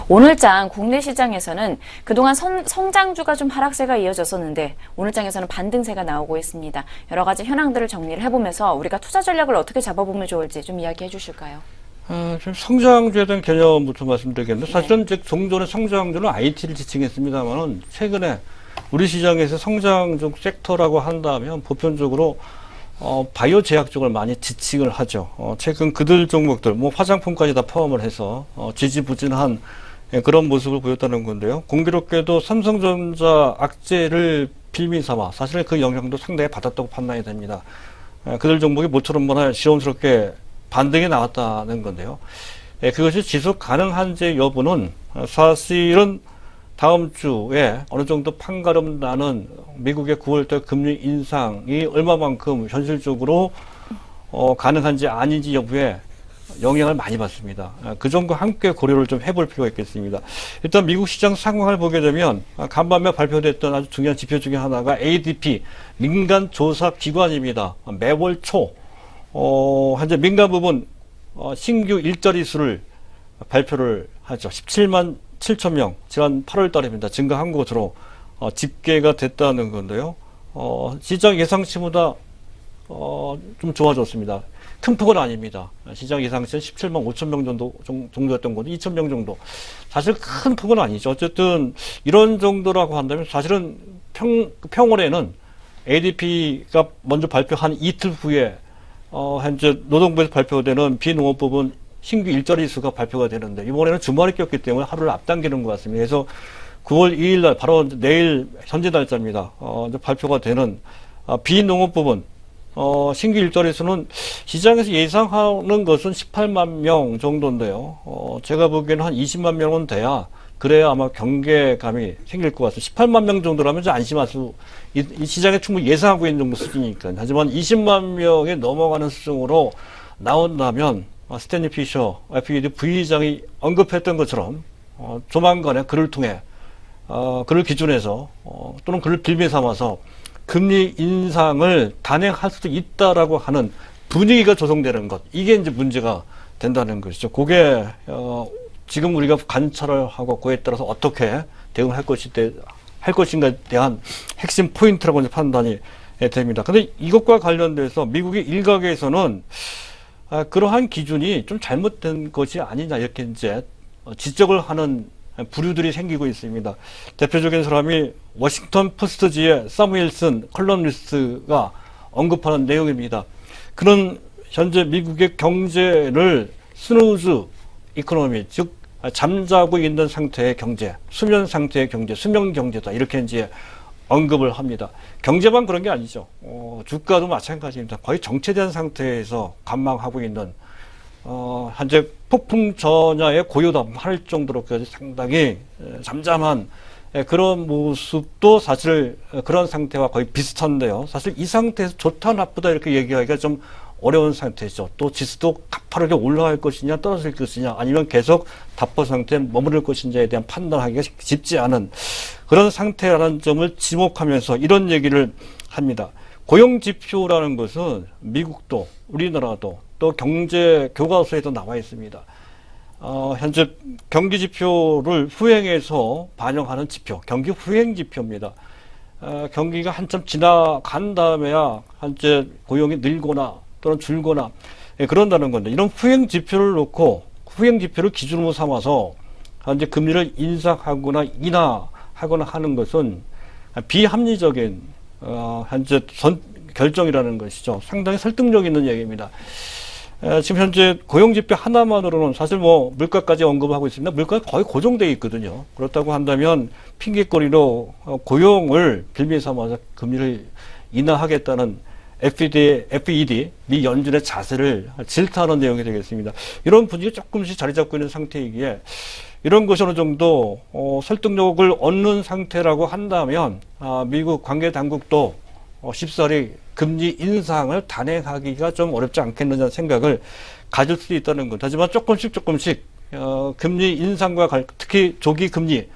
오늘장 국내 시장에서는 그동안 성장주가 좀 하락세가 이어졌었는데 오늘장에서는 반등세가 나오고 있습니다. 여러 가지 현황들을 정리를 해보면서 우리가 투자 전략을 어떻게 잡아보면 좋을지 좀 이야기해 주실까요? 좀 성장주에 대한 개념부터 말씀드리겠는데, 사실은 네. 종전의 성장주는 IT를 지칭했습니다만은 최근에 우리 시장에서 성장주 섹터라고 한다면 보편적으로 바이오 제약 쪽을 많이 지칭을 하죠. 최근 그들 종목들, 뭐 화장품까지 다 포함을 해서 지지부진한 그런 모습을 보였다는 건데요. 공교롭게도 삼성전자 악재를 빌미 삼아 사실 그 영향도 상당히 받았다고 판단이 됩니다. 그들 종목이 모처럼 보나 시원스럽게 반등이 나왔다는 건데요. 그것이 지속 가능한지 여부는 사실은 다음 주에 어느 정도 판가름 나는 미국의 9월달 금리 인상이 얼마만큼 현실적으로 가능한지 아닌지 여부에 영향을 많이 받습니다. 그 정도 함께 고려를 좀 해볼 필요가 있겠습니다. 일단 미국 시장 상황을 보게 되면 간밤에 발표됐던 아주 중요한 지표 중에 하나가 ADP 민간 조사 기관입니다. 매월 초 현재 민간 부분 신규 일자리 수를 발표를 하죠. 17만 7천 명 지난 8월 달입니다. 증가한 것으로 집계가 됐다는 건데요. 시장 예상치보다 좀 좋아졌습니다. 큰 폭은 아닙니다. 시장 예상치는 17만 5천 명 정도였던 건데 2천 명 정도. 사실 큰 폭은 아니죠. 어쨌든 이런 정도라고 한다면 사실은 평월에는 ADP가 먼저 발표한 이틀 후에 현재 노동부에서 발표되는 비농업 부분 신규 일자리 수가 발표가 되는데 이번에는 주말이 꼈기 때문에 하루를 앞당기는 것 같습니다. 그래서 9월 2일 날 바로 내일 현재 날짜입니다. 발표가 되는 비농업 부분 신규 일자리 수는 시장에서 예상하는 것은 18만 명 정도인데요. 제가 보기에는 한 20만 명은 돼야 그래야 아마 경계감이 생길 것 같습니다. 18만 명 정도라면 좀 안심할 이 시장에 충분히 예상하고 있는 정도 수준이니까. 하지만 20만 명에 넘어가는 수준으로 나온다면 스탠리 피셔 FED 부의장이 언급했던 것처럼 조만간에 그를 통해 그를 기준해서 또는 그를 빌미 삼아서 금리 인상을 단행할 수도 있다라고 하는 분위기가 조성되는 것, 이게 이제 문제가 된다는 것이죠. 그게 지금 우리가 관찰을 하고 그에 따라서 어떻게 대응을 할 것인가에 대한 핵심 포인트라고 이제 판단이 됩니다. 근데 이것과 관련돼서 미국의 일각에서는 그러한 기준이 좀 잘못된 것이 아니냐 이렇게 이제 지적을 하는 부류들이 생기고 있습니다. 대표적인 사람이 워싱턴 포스트지의 사무엘슨 컬럼니스트가 언급하는 내용입니다. 그는 현재 미국의 경제를 스누즈 이코노미, 즉 잠자고 있는 상태의 경제, 수면 상태의 경제, 수면 경제다 이렇게 이제 언급을 합니다. 경제만 그런 게 아니죠. 주가도 마찬가지입니다. 거의 정체된 상태에서 관망하고 있는 현재 폭풍 전야의 고요담 할 정도로까지 상당히 잠잠한 그런 모습도 사실 그런 상태와 거의 비슷한데요. 사실 이 상태에서 좋다 나쁘다 이렇게 얘기하기가 좀 어려운 상태죠. 또 지수도 가파르게 올라갈 것이냐 떨어질 것이냐 아니면 계속 답보 상태에 머무를 것인지에 대한 판단하기가 쉽지 않은 그런 상태라는 점을 지목하면서 이런 얘기를 합니다. 고용지표라는 것은 미국도 우리나라도 또 경제 교과서에도 나와 있습니다. 현재 경기지표를 후행해서 반영하는 지표, 경기 후행지표입니다. 경기가 한참 지나간 다음에야 현재 고용이 늘거나 또는 줄거나 그런다는 건데 이런 후행지표를 놓고 후행지표를 기준으로 삼아서 현재 금리를 인상하거나 인하하거나 하는 것은 비합리적인 현재 결정이라는 것이죠. 상당히 설득력 있는 얘기입니다. 지금 현재 고용지표 하나만으로는 사실 뭐 물가까지 언급하고 있습니다. 물가가 거의 고정되어 있거든요. 그렇다고 한다면 핑계거리로 고용을 빌미 삼아서 금리를 인하하겠다는 FED, 미 연준의 자세를 질타하는 내용이 되겠습니다. 이런 분위기가 조금씩 자리 잡고 있는 상태이기에 이런 것이 어느 정도 설득력을 얻는 상태라고 한다면 미국 관계당국도 쉽사리 금리 인상을 단행하기가 좀 어렵지 않겠느냐는 생각을 가질 수도 있다는 것. 하지만 조금씩 금리 인상과 특히 조기 금리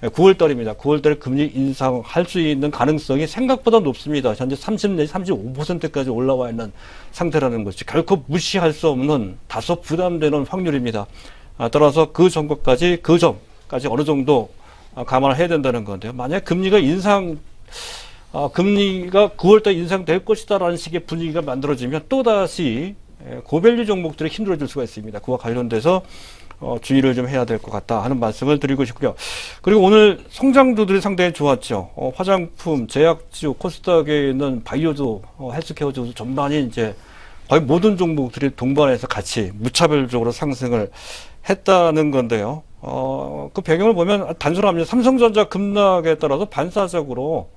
9월 달입니다. 9월 달에 금리 인상할 수 있는 가능성이 생각보다 높습니다. 현재 30 내지 35%까지 올라와 있는 상태라는 것이 결코 무시할 수 없는 다소 부담되는 확률입니다. 따라서 그 점까지 그 점 상태까지 어느 정도 감안을 해야 된다는 건데요. 만약 금리가 9월달 인상될 것이다라는 식의 분위기가 만들어지면 또다시 고밸류 종목들이 힘들어질 수가 있습니다. 그와 관련돼서 주의를 좀 해야 될 것 같다 하는 말씀을 드리고 싶고요. 그리고 오늘 성장주들이 상당히 좋았죠. 화장품, 제약주, 코스닥에 있는 바이오주, 헬스케어주 전반이 이제 거의 모든 종목들이 동반해서 같이 무차별적으로 상승을 했다는 건데요. 그 배경을 보면 단순합니다. 삼성전자 급락에 따라서 반사적으로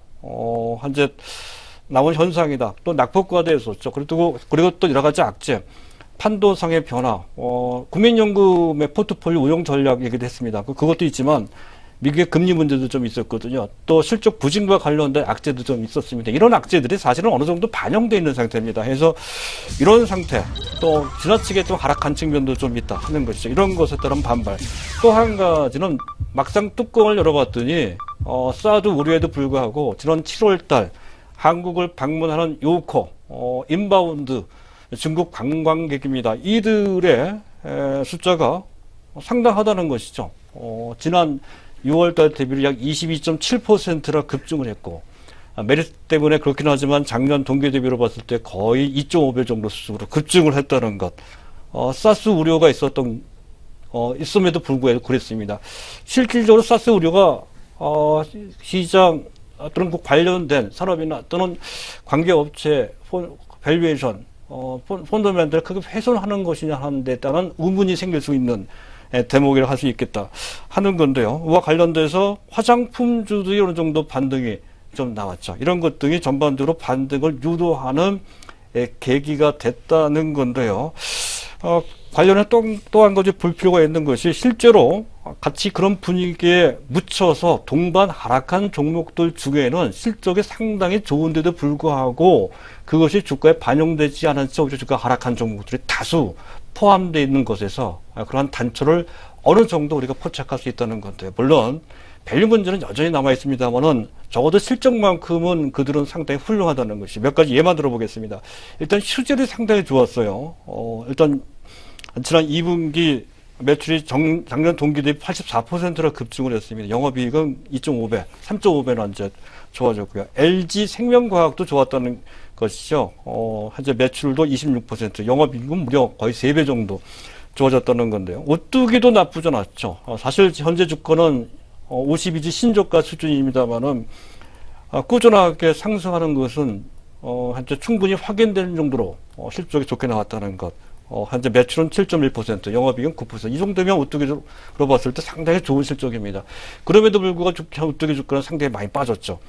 현재 나온 현상이다. 또 낙폭과대에 있었죠. 그리고 또 여러 가지 악재, 판도상의 변화, 국민연금의 포트폴리오 운용 전략 얘기도 했습니다. 그것도 있지만 미국의 금리 문제도 좀 있었거든요. 또 실적 부진과 관련된 악재도 좀 있었습니다. 이런 악재들이 사실은 어느 정도 반영되어 있는 상태입니다. 그래서 이런 상태, 또 지나치게 좀 하락한 측면도 좀 있다 하는 것이죠. 이런 것에 따른 반발. 또 한 가지는 막상 뚜껑을 열어봤더니 사드 우려에도 불구하고 지난 7월달 한국을 방문하는 요코, 인바운드 중국 관광객입니다. 이들의 숫자가 상당하다는 것이죠. 지난 6월달 대비로 약 22.7%나 급증을 했고, 메리트 때문에 그렇긴 하지만 작년 동기 대비로 봤을 때 거의 2.5배 정도 수준으로 급증을 했다는 것. 사스 우려가 있음에도 불구하고 그랬습니다. 실질적으로 사스 우려가 시장 또는 그 관련된 산업이나 또는 관계업체 밸류에이션 펀더멘트를 크게 훼손하는 것이냐 하는 데 따른 의문이 생길 수 있는 대목이라 할 수 있겠다 하는 건데요. 이와 관련돼서 화장품주들이 어느 정도 반등이 좀 나왔죠. 이런 것 등이 전반적으로 반등을 유도하는 계기가 됐다는 건데요. 관련해 또 한 가지 볼 필요가 있는 것이 실제로 같이 그런 분위기에 묻혀서 동반 하락한 종목들 중에는 실적이 상당히 좋은데도 불구하고 그것이 주가에 반영되지 않은 채 오히려 주가 하락한 종목들이 다수 포함되어 있는 것에서 그러한 단초를 어느 정도 우리가 포착할 수 있다는 건데요. 물론 밸류 문제는 여전히 남아 있습니다만은 적어도 실적만큼은 그들은 상당히 훌륭하다는 것이 몇 가지 예만 들어보겠습니다. 일단 휴젤이 상당히 좋았어요. 일단 지난 2분기 매출이 작년 동기 대비 84%나 급증을 했습니다. 영업이익은 2.5배, 3.5배나 이제 좋아졌고요. LG 생명과학도 좋았다는 것이죠. 현재 매출도 26%, 영업이익은 무려 거의 3배 정도 좋아졌다는 건데요. 오뚜기도 나쁘지 않았죠. 사실 현재 주가는 52주 신저가 수준입니다만은 꾸준하게 상승하는 것은 현재 충분히 확인되는 정도로 실적이 좋게 나왔다는 것. 현재 매출은 7.1%, 영업이익은 9%. 이 정도면 오뚜기로 봤을 때 상당히 좋은 실적입니다. 그럼에도 불구하고 오뚜기 주가는 상당히 많이 빠졌죠.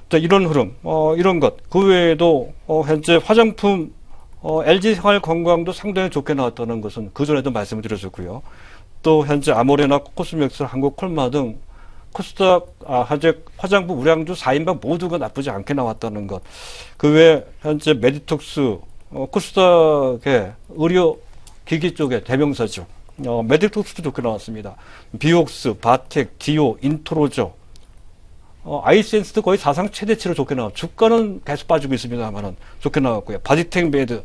자, 이런 흐름, 이런 것. 그 외에도 현재 화장품, LG 생활건강도 상당히 좋게 나왔다는 것은 그전에도 말씀을 드렸었고요. 또 현재 아모레나 코스맥스, 한국콜마 등 코스닥, 현재 화장품 우량주 4인방 모두가 나쁘지 않게 나왔다는 것. 그 외에 현재 메디톡스, 코스닥의 의료 기기 쪽의 대명사죠. 메디톡스도 좋게 나왔습니다. 비옥스, 바텍, 디오, 인트로저, 아이센스도 거의 사상 최대치로 좋게 나왔고, 주가는 계속 빠지고 있습니다만은 좋게 나왔고요. 바디텍 메드,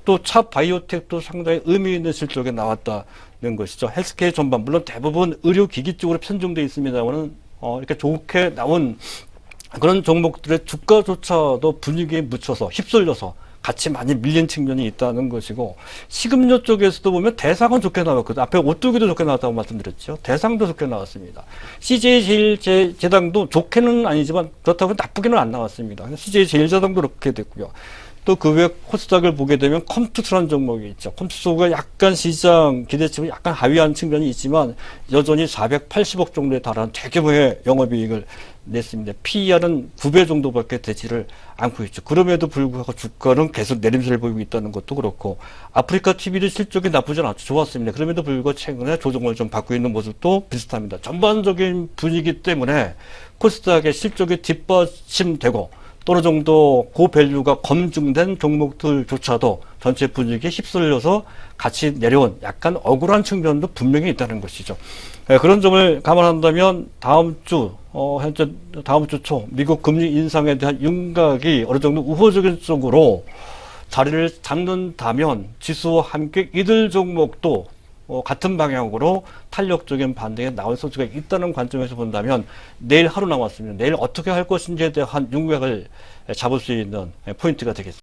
또 차 바이오텍도 상당히 의미 있는 실적에 나왔다는 것이죠. 헬스케어 전반, 물론 대부분 의료기기 쪽으로 편중되어 있습니다만은, 이렇게 좋게 나온 그런 종목들의 주가조차도 분위기에 묻혀서 휩쓸려서 같이 많이 밀린 측면이 있다는 것이고, 식음료 쪽에서도 보면 대상은 좋게 나왔거든요. 앞에 오뚜기도 좋게 나왔다고 말씀드렸죠. 대상도 좋게 나왔습니다. CJ제일제당도 좋게는 아니지만 그렇다고 나쁘게는 안 나왔습니다. CJ제일제당도 그렇게 됐고요. 또 그 외 코스닥을 보게 되면 컴투스라는 종목이 있죠. 컴투스가 약간 시장 기대치가 약간 하위한 측면이 있지만 여전히 480억 정도에 달하는 대규모의 영업이익을 냈습니다. PER은 9배 정도밖에 되지를 않고 있죠. 그럼에도 불구하고 주가는 계속 내림세를 보이고 있다는 것도 그렇고, 아프리카 TV도 실적이 나쁘지 않았죠. 좋았습니다. 그럼에도 불구하고 최근에 조정을 좀 받고 있는 모습도 비슷합니다. 전반적인 분위기 때문에 코스닥의 실적이 뒷받침되고 어느 정도 고밸류가 검증된 종목들조차도 전체 분위기에 휩쓸려서 같이 내려온 약간 억울한 측면도 분명히 있다는 것이죠. 그런 점을 감안한다면 다음 주 초 미국 금리 인상에 대한 윤곽이 어느 정도 우호적인 쪽으로 자리를 잡는다면 지수와 함께 이들 종목도 같은 방향으로 탄력적인 반등에 나올 소지가 있다는 관점에서 본다면 내일 하루 남았습니다. 내일 어떻게 할 것인지에 대한 윤곽을 잡을 수 있는 포인트가 되겠습니다.